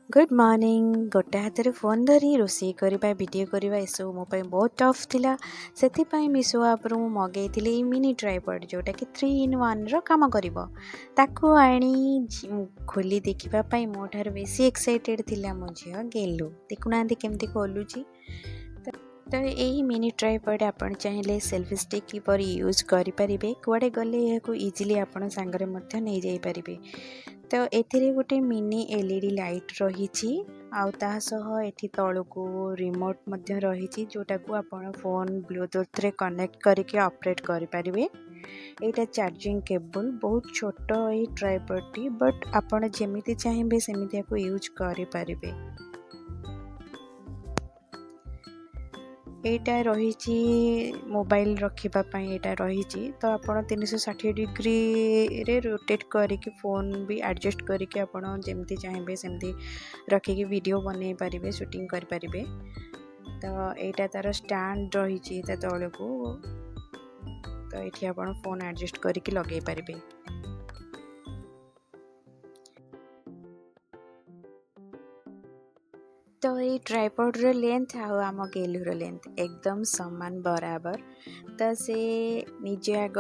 Good morning गोटे हाथ में फोन धरी रोषे करवा वीडियो करवा एसबू मो बहुत टफ थिला से मीशो आप्रु मगेली मिनी ट्राइपॉड जोटा कि 3 in 1 काम करिवो ताकू आनी खोली देखापी मो ठार बेसी एक्साइटेड थिला मो झील गेलु देखुना केमती खोलुची। तो यही मिनी ट्राइपॉड आपण चाहिए सेल्फी स्टिक किपर यूज करें कुआड़े गले यहाँ इजिली आपण सांगरे मध्य नहीं जाई परिबे। तो एथिरे गोटे मिनी एलईडी लाइट रही एठी तलू रिमोट मध्य रही जोटा को आपण फोन ब्लूटूथ रे कनेक्ट करके ऑपरेट करें। एटा चार्जिंग केबल बहुत छोट ये ट्राइपॉड टी बट आपण जेमिति चाहिए सेमिति यूज करें। एटा रही मोबाइल रखापी एटा रही तो आपण 360 डिग्री रे रोटेट करके फोन भी एडजस्ट करके आपण जमती चाहिए सेमती रखिकी वीडियो बन पारे शूटिंग करें। तो एटा तार स्टैंड रही तौल को तो ये आपण फोन एडजस्ट करके लगे पारे। तो ये ट्राइपॉड रो लेंथ आम गेलुर लेंथ एकदम समान बराबर। तो से निजे आग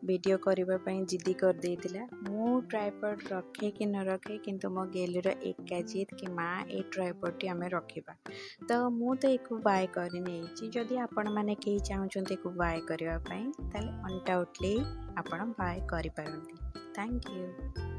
वीडियो करने जिद्दी कर देतिला मु ट्राइपॉड रखे कि न रखे किंतु मो गेलुर एका जिद कि माँ ये ट्राइपॉड टी आमे रखिबा। तो मु तो एक बाय कर नहीं जदि आपण माने कहीं चाहते एक बाय करने अनडाउटली आपण बाय करि पारंती। Thank you.